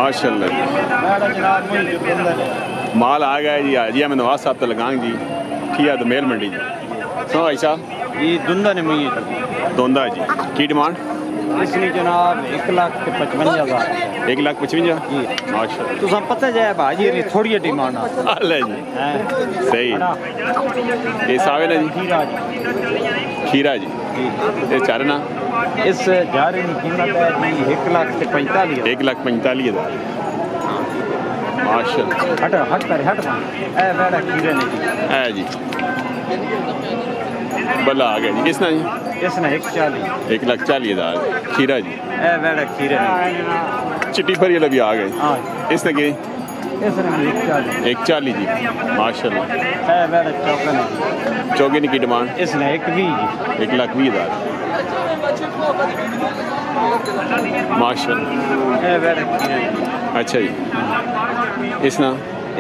माशाल्लाह जी। माल आ गया जी। आज हमें नवाज साहब तो लगाएंगे जी। ठीक है दोमेल मंडी जी। सुनो भाई साहब ये दुंदा ने मुझे दोंदा जी की डिमांड इसलिए जनाब 1,55,000 1,55,000 जी माशाल्लाह। तो सब पता जाए भाजी ये थोड़ी डिमांड अल्लाह जी सही ये सावे ना जी खीरा जी ये चारना इस जारे की कीमत है जी 1,45,000 1,45,000 माशाल्लाह। हट हट कर हट ए बेड़ा खीरे ने है जी बल्ला आ गया जी। किसना जी इसने 1,40,000 1,40,000 खीरा जी ए बेड़ा खीरे ने चिट्टी फरी वाला भी आ गए। हाँ इसने की इसने 1,40 जी माशाल्लाह। ए बेड़ा चौकन चौगिन की डिमांड इसने 1,20 जी 1,20,000 माशाल्लाह। ए बेड़ा खीरे अच्छा जी इसना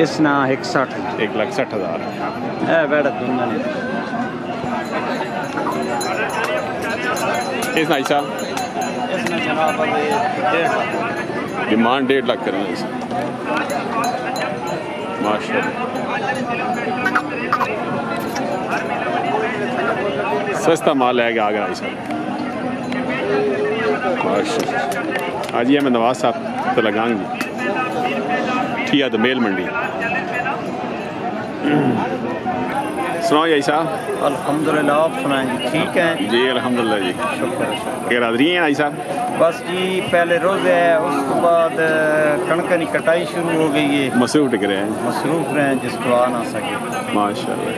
1,60,000 ए बेड़ा दुंदा ने इसना ऐसा इसने जनाब 1.5 डिमांड 1.5 लाख करना है माशाल्लाह। सस्ता माल है आ गया ऐसा माशाल्लाह। आज ये हमें नवाज साहब तो लगाएंगे। ठीक है दोमेल मंडी। सुनाओ जी साहब अल्हम्दुलिल्लाह आप सुनाएं जी ठीक है जी अल्हम्दुलिल्लाह जी शुक्र क्या राजरी हैं आई साहब बस जी पहले रोज़े है उसके बाद कणक की कटाई शुरू हो गई है मसरूफ टिक रहे हैं मसरूफ रहे हैं जिसको आ ना सके माशाल्लाह।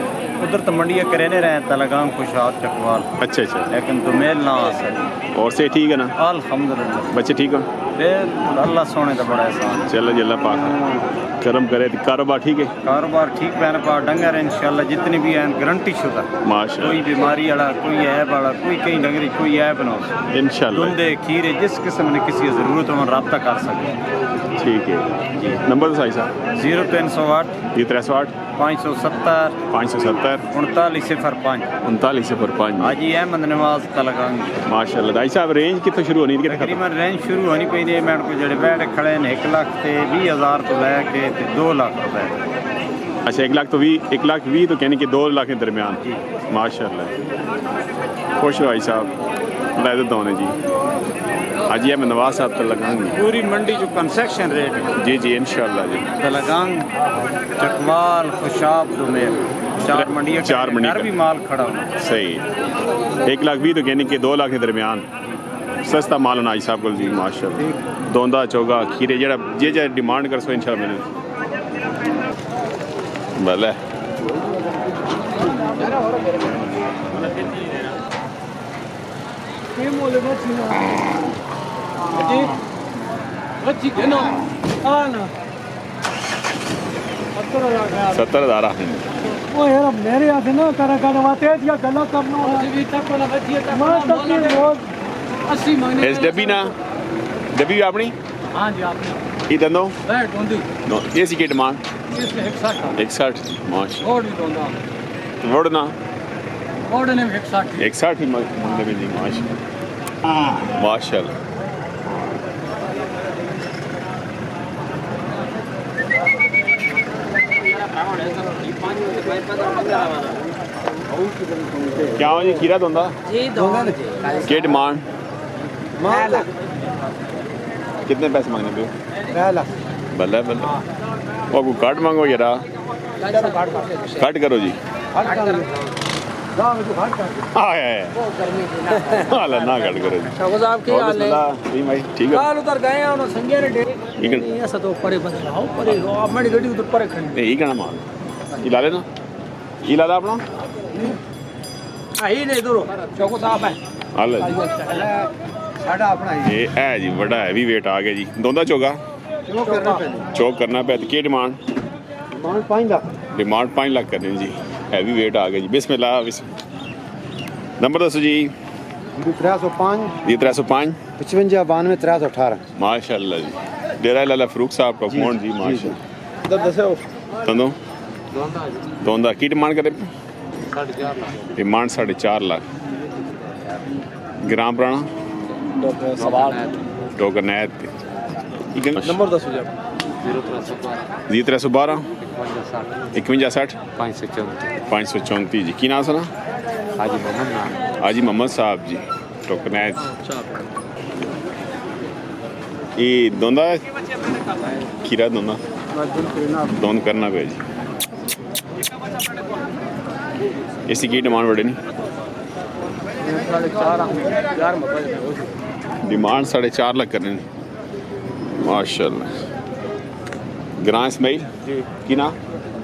उधर तो मंडियाँ करेने रहे हैं तलगाम खुशाद चकवाल अच्छा अच्छा लेकिन तो मेल ना आ सके और से ठीक है ना अल्हम्दुलिल्लाह बच्चे ठीक हो बिल्कुल अल्लाह सोने का बड़ा एहसान चलो जी अल्लाह पाक करम करे तो कारोबार ठीक है कारोबार ठीक पैन पा डंगर है इंशाल्लाह जितनी भी हैं गारंटी शुदा माशाल्लाह। कोई बीमारी वाला कोई ऐब वाला कोई कहीं डंगरी कोई ऐब ना हो इंशाल्लाह दुंदे खीरे जिस किस्म ने किसी ज़रूरत हो रब्ता कर सके ठीक है जी। नंबर तो सही साहब 0308 308 570 570 3905 3905 हाजी अहमद नवाज तलगांगी माशाल्लाह। भाई साहब रेंज कितों शुरू होनी है तकरीबन रेंज शुरू होनी पई है मैंने को जड़े बैठ खड़े ने 1,20,000 तो लैके 2 लाख रुपए अच्छा 1,20,000 तो कहने कि 2 लाख के दरमियान माशाल्लाह। खुश हो भाई साहब लैदत होने जी। आज ये मैं नवाज साहब तक लगाऊंगी पूरी मंडी जो कंसेक्शन रेट जी जी इंशाल्लाह जी तलगांग चकवाल खुशाब दोमेल 4 मंडियाँ 4 मंडी भी माल खड़ा होना सही 1,20,000 तो कहने कि 2 लाख के दरमियान सस्ता माल होना साहब को जी माशाल्लाह। दोंदा चौगा खीरे जरा जे डिमांड कर सो इंशाल्लाह मैंने भले सत्तर हजार मेरे हाथ ना करा करवाते या गला करना इस डब्बी ना डब्बी अपनी हाँ जी आपने ये दंदो ये सी की डिमांड 160 माशा वोड़ ना 160 ही मंगने में जी माशा माशाल्लाह। क्या हो जी खीरा दोंदा के डिमांड कितने पैसे मांगने पे बल्ले बल्ले वो को काट मांगो यारा काट करो जी हाल ना काट करो जी भाई ठीक है उधर गए हैं उन्होंने संगे ने ऐसा तो परे बदलाओ परे आप मेरी गाड़ी उधर परे खड़ी यही कहना माल इला लेना इला ला अपना आई नहीं दूर चौको साहब है हाल साढ़ा अपना ये है जी बड़ा हैवी वेट आ गया जी दोंदा चौगा चौक करना पे की डिमांड 5 लाख डिमांड 5 लाख करनी जी हैवी वेट आ गया जी बिस्मिल्लाह नंबर दसो जी 305 जी 305 55 92 318 माशाल्लाह जी डेरा लाला फरूक साहब का कौन जी माशाल्लाह इधर दसो तंदो दोंदा की डिमांड करे 4.5 लाख डिमांड 4.5 लाख ग्राम पुराना सवाल टोकर नैत नंबर दसो जी 0312 5160 534 जी। की नाम सुना? हाजी मोहम्मद साहब जी टोकनैज। ये दोंदा खीरा दोंदा दोन करना पे जी। इसकी की डिमांड बड़े नहीं? डिमांड 4.5 लाख करने माशाल्लाह। ग्रां इस्माइल की ना?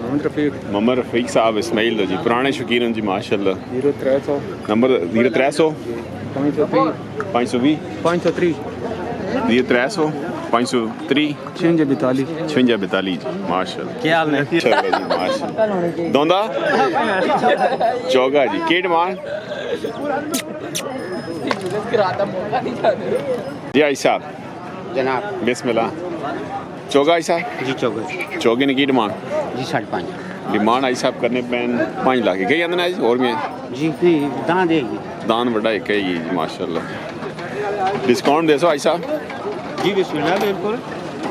मोहम्मद रफीक साहब इस्माइल जी पुराने शौकीन हैं जी माशाल्लाह। 0300 नंबर 0300 520 503 0300 503 5642 जी माशाल्लाह। क्या हाल है? चलो जी माशाल्लाह। दोंदा चौगा जी की डिमांड? जी आई साहब जनाब बिस्मिल्लाह। चौगा आई साहब जी चौके चौगे ने की डिमांड? जी 5.5 डिमांड आई साहब करने पैन 5 लाख गई अंदर आज और भी जी दान देगी दान बड़ा एक है जी माशाल्लाह। डिस्काउंट दे सो आई साहब जी बिस्मिल्लाह बिल्कुल।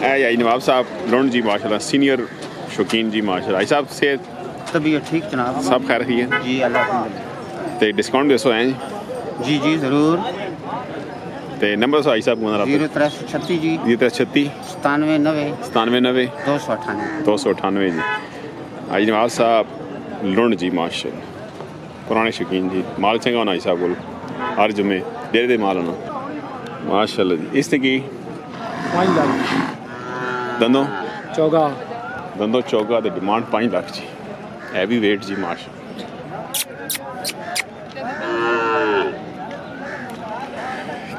आई नवाब साहब लोन जी माशाल्लाह सीनियर शौकीन जी माशाल्लाह। आई साहब से तबीयत ठीक जनाब? सब खैर रही है जी अल्लाह तो डिस्काउंट दे सो हैं जी जी ज़रूर। तो नंबर सो आई साहब 0336 जी 0336 97 97 298 298 जी। आई नवाब साहब लुंड जी माशाल्लाह पुराने शौकीन जी माल चंगा होना आई साहब को हर जुमे डेरे दे माल होना माशाल्लाह जी। इसने की 5 लाख दंदों चौगा चौगा तो डिमांड 5 लाख जी। हैवी वेट जी माशाल्लाह।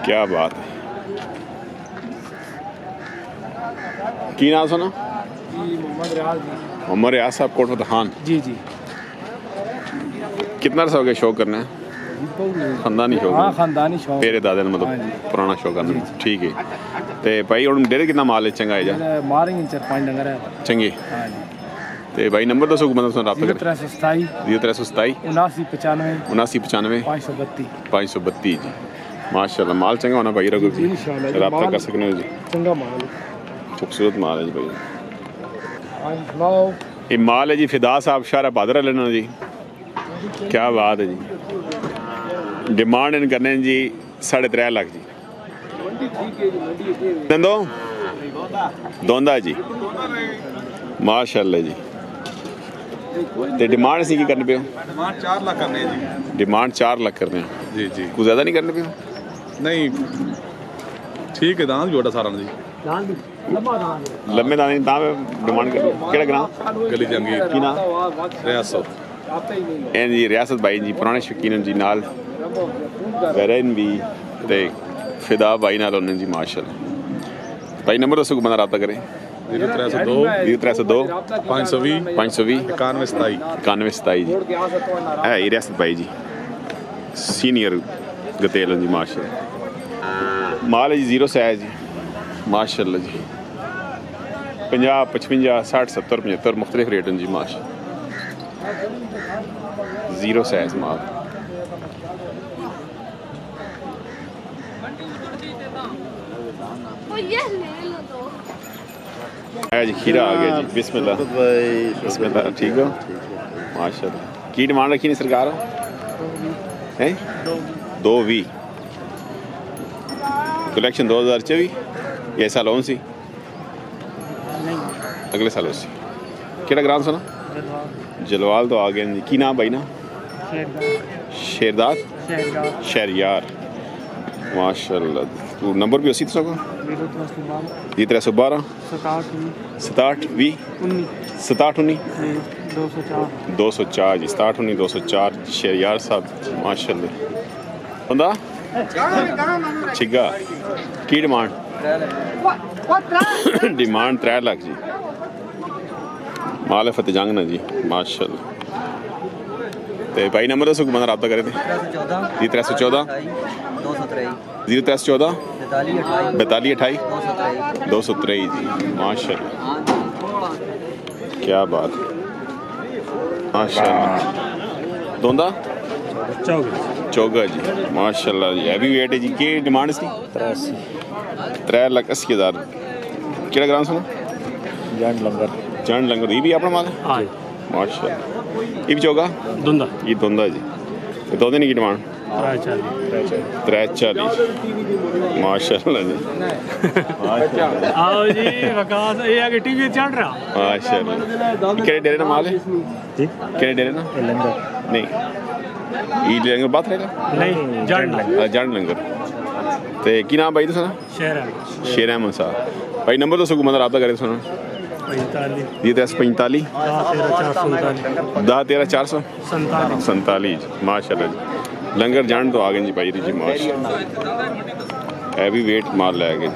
क्या बात है। की नाम सुना? मोहम्मद रियाज साहब कोट खान जी जी। कितना अर्सा हो गया शौक करना है? खानदानी शौक? हाँ खानदानी शौक तेरे दादे ने मतलब पुराना शौक करना ठीक है। तो भाई हम डेरे कितना माल है चंगा है जा मारेंगे 4-5 डंगर है चंगे। हाँ जी। तो भाई नंबर दसो मतलब सुन रहा 0327 0327 7995 7995 532 532 जी माशाल्लाह। माल चंगा होना भाई रघु जी इंशाल्लाह रब्ता कर सकते हो जी। चंगा माल खूबसूरत माल है जी भाई। सुनाओ ये माल है जी फिदा साहब शारा बहादुर लेना जी। क्या बात है जी। डिमांड इन करने जी 3.5 लाख जी। दंदो दोंदा जी माशाल्लाह जी। ते डिमांड सी की करने पे हो? डिमांड 4 लाख करने जी। डिमांड 4 लाख करने हैं जी जी कुछ ज़्यादा नहीं करने पे हो? नहीं ठीक है दान जोड़ा सारा जी। लम्बे दाने दाम डिमांड कर केड़ा ग्राम गली जंगीर की ना रियासत एन जी रियासत भाई जी पुराने शौकीन जी नाल वैरन भी ते फिदा भाई नाल होने जी माशाल्लाह। भाई नंबर दसो को बंदा रब्ता करे 0302 0302 520 520 91 91 जी। है ये रियासत भाई जी सीनियर गतेल जी माशाल्लाह। माल है जी 0 से है जी माशाल्लाह जी। 50 55 60 70 75 मुख्तलिफ रेट हैं जी माशाल्लाह। 0 साइज माल जी। खीरा आ गया जी बिस्मिल्लाह बिस्मिल्लाह। ठीक हो माशाल्लाह। की डिमांड रखी नहीं सरकार है 220 कलेक्शन 2024 ये साल कौन सी अगले साल उसी केड़ा ग्राम सुना जलवाल तो आ गया जी। की नाम भाई ना शेरदार शहरियार माशाल्लाह। तू नंबर भी उसी तो सको 0312 67 20 67 204 जी 67 204 शहरियार साहब माशाल्लाह। बंदा छिगा की डिमांड? डिमांड 3 लाख जी। माल है फतेह जंग ना जी माशाल्लाह। तो भाई नंबर दसो बंदा रब्ता करे थे 0314 0314 42 28 223 जी माशाल्लाह। क्या बात माशाल्लाह। दोंदा चौगा जी माशाल्लाह जी। हैवी वेट है जी। की डिमांड इसकी 3,80,000 ਕਿਹੜਾ ਗ੍ਰਾਮ ਸੁਣਾ ਜੰਡ ਲੰਗਰ ਇਹ ਵੀ ਆਪਣਾ ਮਾਲ ਹੈ हाँ ਮਾਸ਼ਾ ਇਹ ਵੀ ਚੋਗਾ धुंधा ਇਹ ਦੋਂਦਾ ਜੀ ਤੇ ਦੋਂਦੇ ਨਹੀਂ ਕੀ ਡਿਮਾਂਡ 340 ਮਾਸ਼ਾ ਅੱਲਾ ਜੀ आओ जी वकास ये आगे टीवी चल रहा ਮਾਸ਼ਾ ਅੱਲਾ ਕਿਹੜੇ ਡੇਰੇ ਨਾਲ ਮਾਲ ਹੈ ਕਿਹੜੇ ਡੇਰੇ ਨਾਲ ਨਹੀਂ ਇਹ ਲੰਗਰ ਬਾਤ ਰਹੇਗਾ नहीं जड़ ਜੰਡ ਲੰਗਰ ਤੇ ਕੀ ਨਾਮ ਬਾਈ ਦੱਸਣਾ शहर है ਸ਼ੇਰ ਅਹਿਮਦ ਸਾਹਿਬ ਭਾਈ ਨੰਬਰ ਦੱਸੋ ਕੋ ਰਾਬਤਾ ਕਰੇ ਸੁਣਾ 45 ਜੀ 45 10 13 447 47 ਮਾਸ਼ਾਅੱਲਾ ਜੀ ਲੰਗਰ ਜਾਣ ਤੋਂ ਆ ਗਏ ਜੀ ਭਾਈ ਜੀ ਮਾਸ਼ਾਅੱਲਾ ਹੈਵੀ ਵੇਟ ਮਾਲ ਲੈ ਗਏ